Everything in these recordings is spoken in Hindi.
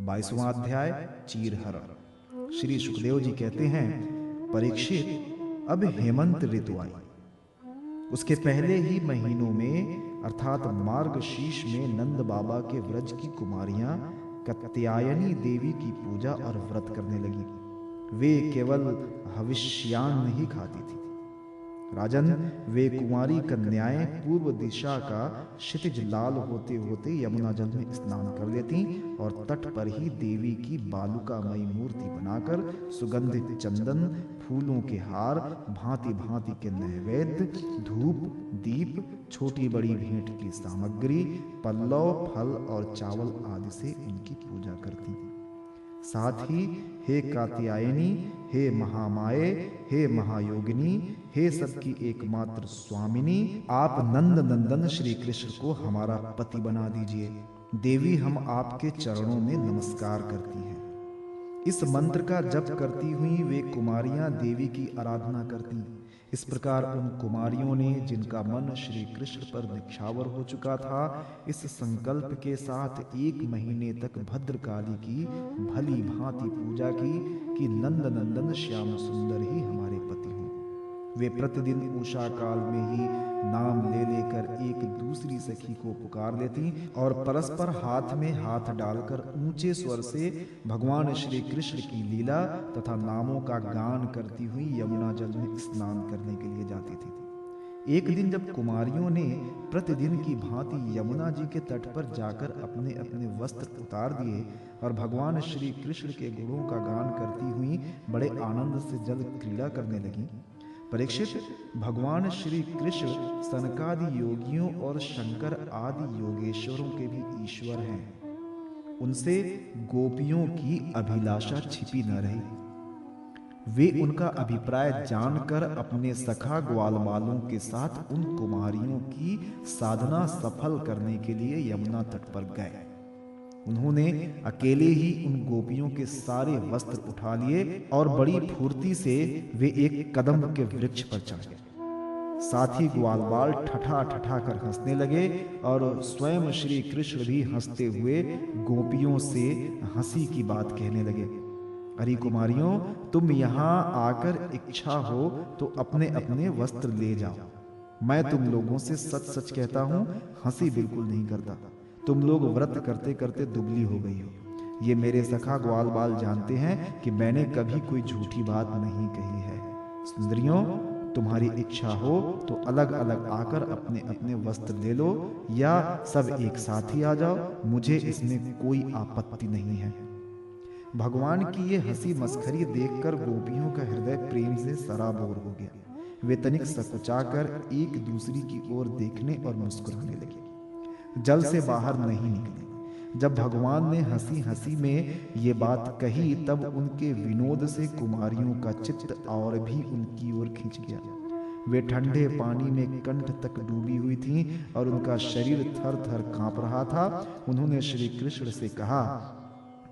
22वां अध्याय चीरहरण। श्री सुखदेव जी कहते हैं, परीक्षित, अब हेमंत ऋतु आई। उसके पहले ही महीनों में अर्थात मार्गशीर्ष में नंद बाबा के व्रज की कुमारियां कात्यायनी देवी की पूजा और व्रत करने लगी। वे केवल हविष्यान्न ही खाती थी। राजन, वे कुंवारी कन्याएं पूर्व दिशा का क्षितिज लाल होते होते यमुना जल में स्नान कर लेती और तट पर ही देवी की बालुकामयी मूर्ति बनाकर सुगंधित चंदन, फूलों के हार, भांति भांति के नैवेद्य, धूप, दीप, छोटी बड़ी भेंट की सामग्री, पल्लव, फल और चावल आदि से उनकी पूजा करती। साथ ही हे कात्यायनी, हे महामाये, हे महायोगिनी, हे सबकी एकमात्र स्वामिनी, आप नंद नंदन श्री कृष्ण को हमारा पति बना दीजिए। देवी, हम आपके चरणों में नमस्कार करती हैं। इस मंत्र का जप करती हुई वे कुमारियां देवी की आराधना करती। इस प्रकार उन कुमारियों ने, जिनका मन श्री कृष्ण पर निछावर हो चुका था, इस संकल्प के साथ 1 महीने तक भद्रकाली की भली भांति पूजा की कि नंद नंदन श्याम सुंदर ही हमारे पति हों। वे प्रतिदिन उषा काल में ही नाम ले लेकर एक दूसरी सखी को पुकार लेती और परस्पर हाथ में हाथ डालकर ऊंचे स्वर से भगवान श्री कृष्ण की लीला तथा नामों का गान करती हुई यमुना जल में स्नान करने के लिए जाती थी। एक दिन जब कुमारियों ने प्रतिदिन की भांति यमुना जी के तट पर जाकर अपने अपने वस्त्र उतार दिए और भगवान श्री कृष्ण के गुणों का गान करती हुई बड़े आनंद से जल क्रीड़ा करने लगी। परीक्षित, भगवान श्री कृष्ण सनकादि योगियों और शंकर आदि योगेश्वरों के भी ईश्वर हैं। उनसे गोपियों की अभिलाषा छिपी न रही। वे उनका अभिप्राय जानकर अपने सखा ग्वालवालों के साथ उन कुमारियों की साधना सफल करने के लिए यमुना तट पर गए। उन्होंने अकेले ही उन गोपियों के सारे वस्त्र उठा लिए और बड़ी फुर्ती से वे एक कदम के वृक्ष पर चढ़ गए। साथ ही ग्वालवाल ठठा ठठा कर हंसने लगे और स्वयं श्री कृष्ण भी हंसते हुए गोपियों से हंसी की बात कहने लगे। अरे कुमारियों, तुम यहाँ आकर इच्छा हो तो अपने अपने वस्त्र ले जाओ। मैं तुम लोगों से सच सच कहता हूँ, हंसी बिल्कुल नहीं करता। तुम लोग व्रत करते करते दुबली हो गई हो। ये मेरे सखा ग्वालवाल जानते हैं कि मैंने कभी कोई झूठी बात नहीं कही है। सुंदरियों, तुम्हारी इच्छा हो तो अलग अलग आकर अपने अपने वस्त्र ले लो या सब एक साथ ही आ जाओ, मुझे इसमें कोई आपत्ति नहीं है। भगवान की ये हंसी मस्खरी देखकर गोपियों का हृदय प्रेम से सराबोर हो गया। वे तनिक सकुचाकर एक दूसरी की ओर देखने और मुस्कुराने लगे। जल से बाहर नहीं निकले। जब भगवान ने हंसी हंसी में ये बात कही तब उनके विनोद से कुमारियों का चित्त और भी उनकी ओर खिंच गया। वे ठंडे पानी में कंठ तक डूबी हुई थीं और उनका शरीर थर थर कांप रहा था। उन्होंने श्री कृष्ण से कहा,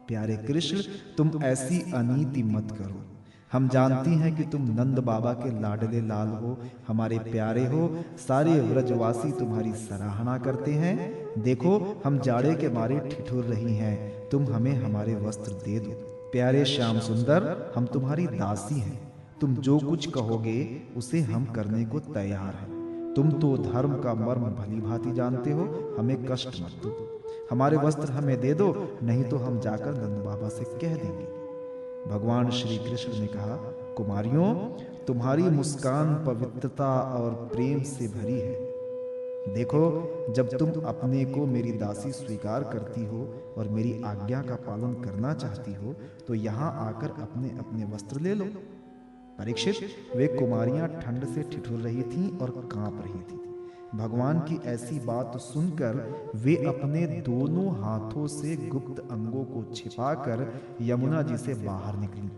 प्यारे कृष्ण, तुम ऐसी अनीति मत करो। हम जानती हैं कि तुम नंद बाबा के लाडले लाल हो, हमारे प्यारे हो। सारे व्रजवासी तुम्हारी सराहना करते हैं। देखो, हम जाड़े के मारे ठिठुर रही हैं। तुम हमें हमारे वस्त्र दे दो। प्यारे श्याम सुंदर, हम तुम्हारी दासी हैं। तुम जो कुछ कहोगे उसे हम करने को तैयार हैं। तुम तो धर्म का मर्म भली भांति जानते हो। हमें कष्ट मत दो। हमारे वस्त्र हमें दे दो, नहीं तो हम जाकर नंद बाबा से कह देंगे। भगवान श्री कृष्ण ने कहा, कुमारियों, तुम्हारी मुस्कान पवित्रता और प्रेम से भरी है। देखो, जब तुम अपने को मेरी दासी स्वीकार करती हो और मेरी आज्ञा का पालन करना चाहती हो तो यहाँ आकर अपने अपने वस्त्र ले लो। परीक्षित, वे कुमारियां ठंड से ठिठुर रही थीं और कांप रही थीं। भगवान की ऐसी बात सुनकर वे अपने दोनों हाथों से गुप्त अंगों को छिपाकर यमुना जी से बाहर निकली।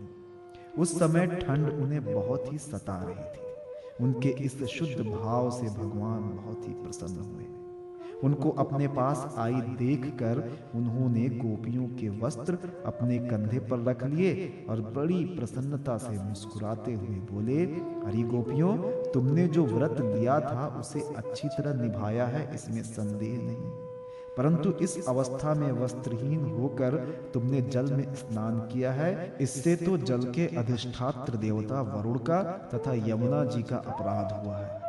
उस समय ठंड उन्हें बहुत ही सता रही थी। उनके इस शुद्ध भाव से भगवान बहुत ही प्रसन्न हुए। उनको अपने पास आई देखकर उन्होंने गोपियों के वस्त्र अपने कंधे पर रख लिए और बड़ी प्रसन्नता से मुस्कुराते हुए बोले, अरे गोपियों, तुमने जो व्रत लिया था उसे अच्छी तरह निभाया है, इसमें संदेह नहीं। परंतु इस अवस्था में वस्त्रहीन होकर तुमने जल में स्नान किया है, इससे तो जल के अधिष्ठात्र देवता वरुण का तथा यमुना जी का अपराध हुआ है।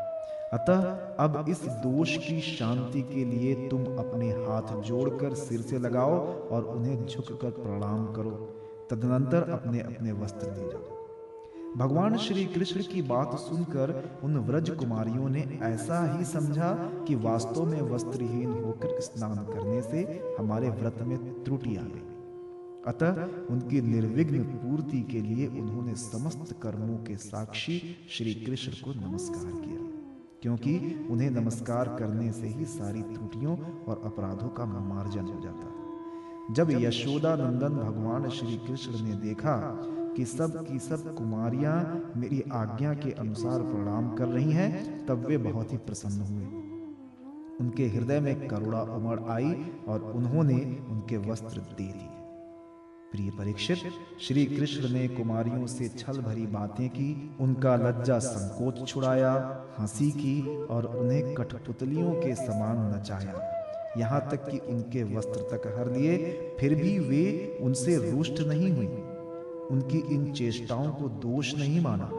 अतः अब इस दोष की शांति के लिए तुम अपने हाथ जोड़कर सिर से लगाओ और उन्हें झुककर प्रणाम करो, तदनंतर अपने अपने वस्त्र ले जाओ। भगवान श्री कृष्ण की बात सुनकर उन व्रज कुमारियों ने ऐसा ही समझा कि वास्तव में वस्त्रहीन होकर स्नान करने से हमारे व्रत में त्रुटि आ गई। अतः उनकी निर्विघ्न पूर्ति के लिए उन्होंने समस्त कर्मों के साक्षी श्री कृष्ण को नमस्कार किया, क्योंकि उन्हें नमस्कार करने से ही सारी त्रुटियों और अपराधों का मार्जन हो जाता है। जब यशोदा नंदन भगवान श्री कृष्ण ने देखा कि सब की सब कुमारियां मेरी आज्ञा के अनुसार प्रणाम कर रही हैं, तब वे बहुत ही प्रसन्न हुए। उनके हृदय में करुणा उमड़ आई और उन्होंने उनके वस्त्र दे दिए। प्रिय परीक्षित, श्री कृष्ण ने कुमारियों से छल भरी बातें की, उनका लज्जा संकोच छुड़ाया, हंसी की और उन्हें कठपुतलियों के समान नचाया, यहाँ तक कि उनके वस्त्र तक हर लिए, फिर भी वे उनसे रुष्ट नहीं हुई। उनकी इन चेष्टाओं को दोष नहीं माना,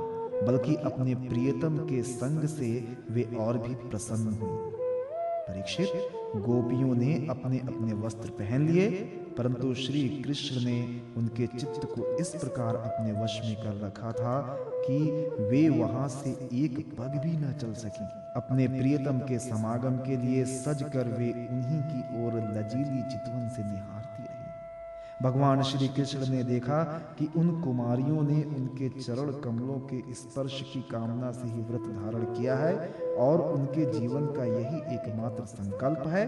बल्कि अपने प्रियतम के संग से वे और भी प्रसन्न हुई। परीक्षित, गोपियों ने अपने अपने वस्त्र पहन लिए, परंतु श्री कृष्ण ने उनके चित्त को इस प्रकार अपने वश में कर रखा था कि वे वहां से एक पग भी न चल सकी। अपने प्रियतम के समागम के लिए सज कर वे उन्हीं की ओर लजीली चितवन से निहारती रही। भगवान श्री कृष्ण ने देखा कि उन कुमारियों ने उनके चरण कमलों के स्पर्श की कामना से ही व्रत धारण किया है और उनके जीवन का यही एकमात्र संकल्प है।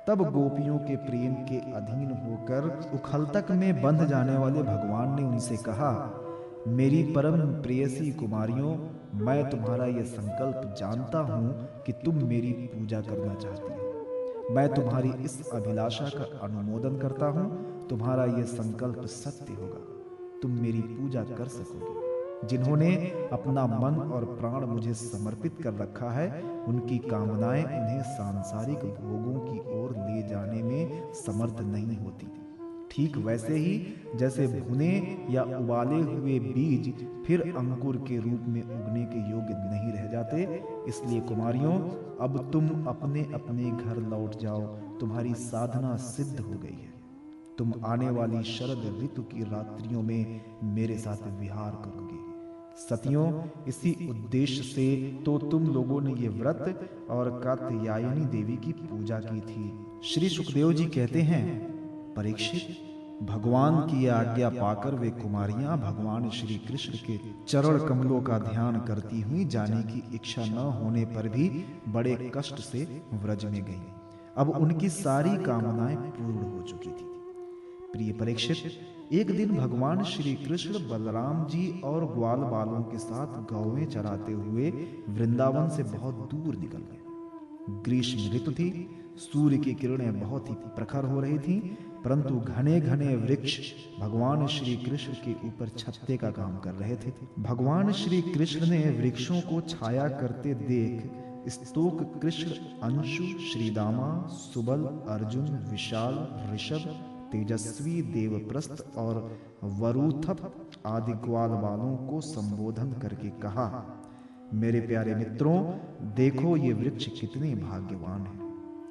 तब गोपियों के प्रेम के अधीन होकर उखलतक में बंध जाने वाले भगवान ने उनसे कहा, मेरी परम प्रेयसी कुमारियों, मैं तुम्हारा यह संकल्प जानता हूं कि तुम मेरी पूजा करना चाहती हो। मैं तुम्हारी इस अभिलाषा का अनुमोदन करता हूं। तुम्हारा यह संकल्प सत्य होगा, तुम मेरी पूजा कर सकोगे। जिन्होंने अपना मन और प्राण मुझे समर्पित कर रखा है, उनकी कामनाएं उन्हें सांसारिक भोगों की ओर ले जाने में समर्थ नहीं होती। ठीक वैसे ही जैसे भुने या उबाले हुए बीज फिर अंकुर के रूप में उगने के योग्य नहीं रह जाते, इसलिए कुमारियों, अब तुम अपने अपने घर लौट जाओ। तुम्हारी साधना सिद्ध हो गई है। तुम आने वाली शरद ऋतु की रात्रियों में मेरे साथ विहार करोगे। सतियों, इसी उद्देश्य से तो तुम लोगों ने ये व्रत और कात्यायनी देवी की पूजा की थी। श्री सुखदेव जी कहते हैं, परीक्षित, भगवान की आज्ञा पाकर वे कुमारियां भगवान श्री कृष्ण के चरण कमलों का ध्यान करती हुई जाने की इच्छा न होने पर भी बड़े कष्ट से व्रज में गईं। अब उनकी सारी कामनाएं पूर्ण हो चुकी थी। प्रिय परीक्षित, एक दिन भगवान श्री कृष्ण बलराम जी और ग्वाल बालों के साथ गौवें चराते हुए वृंदावन से बहुत दूर निकल गए। ग्रीष्म ऋतु थी, सूर्य की किरणें बहुत ही प्रखर हो रही थीं, परंतु घने घने वृक्ष भगवान श्री कृष्ण के ऊपर छत्ते का काम कर रहे थे। भगवान श्री कृष्ण ने वृक्षों को छाया करते देख स्तोक कृष्ण, अंशु, श्रीदामा, सुबल, अर्जुन, विशाल, ऋषभ, तेजस्वी, देवप्रस्थ और वरुथप आदि ग्वाल बालों को संबोधन करके कहा, मेरे प्यारे मित्रों, देखो ये वृक्ष कितने भाग्यवान हैं।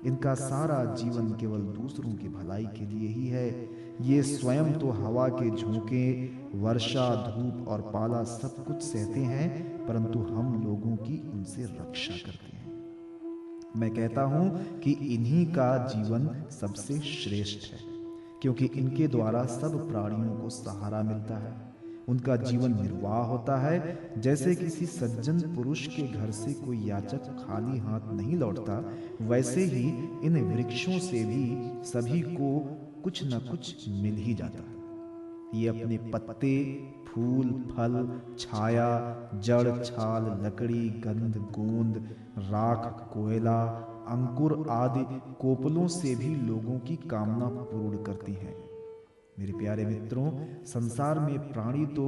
इनका सारा जीवन केवल दूसरों की भलाई के लिए ही है। ये स्वयं तो हवा के झोंके, वर्षा, धूप और पाला सब कुछ सहते हैं, परंतु हम लोगों की उनसे रक्षा करते हैं। मैं कहता हूं कि इन्हीं का जीवन सबसे श्रेष्ठ है, क्योंकि इनके द्वारा सब प्राणियों को सहारा मिलता है। उनका जीवन निर्वाह होता है। जैसे किसी सज्जन पुरुष के घर से कोई याचक खाली हाथ नहीं लौटता, वैसे ही इन वृक्षों से भी सभी को कुछ न कुछ मिल ही जाता है। ये अपने पत्ते, फूल, फल, छाया, जड़, छाल, लकड़ी, गंध, गोंद, राख, कोयला, अंकुर आदि कोपलों से भी लोगों की कामना पूर्ण करती हैं। मेरे प्यारे मित्रों, संसार में प्राणी तो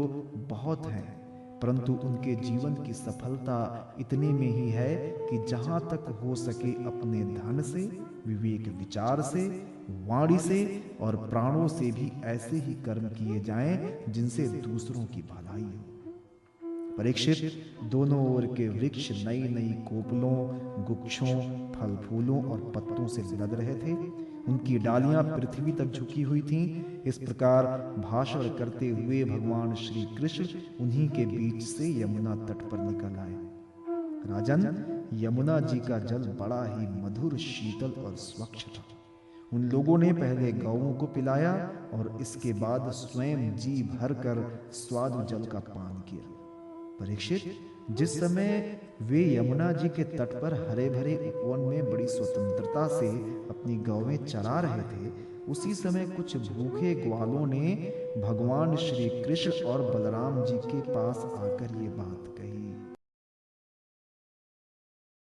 बहुत हैं, परंतु उनके जीवन की सफलता इतने में ही है कि जहां तक हो सके अपने धन से, विवेक विचार से, वाणी से और प्राणों से भी ऐसे ही कर्म किए जाएं जिनसे दूसरों की भलाई हो। परीक्षित, दोनों ओर के वृक्ष नई नई कोपलों, गुच्छों, फल फूलों और पत्तों से लद रहे थे। उनकी डालियां पृथ्वी तक झुकी हुई थीं। इस प्रकार भाषण करते हुए भगवान श्री कृष्ण उन्हीं के बीच से यमुना तट पर निकल आए। राजन, यमुना जी का जल बड़ा ही मधुर, शीतल और स्वच्छ था। उन लोगों ने पहले गौओं को पिलाया और इसके बाद स्वयं जी भर कर स्वादु जल का पान किया। परीक्षित, जिस समय वे यमुना जी के तट पर हरे भरे उपवन में बड़ी स्वतंत्रता से अपनी गौवें चरा रहे थे, उसी समय कुछ भूखे ग्वालों ने भगवान श्री कृष्ण और बलराम जी के पास आकर ये बात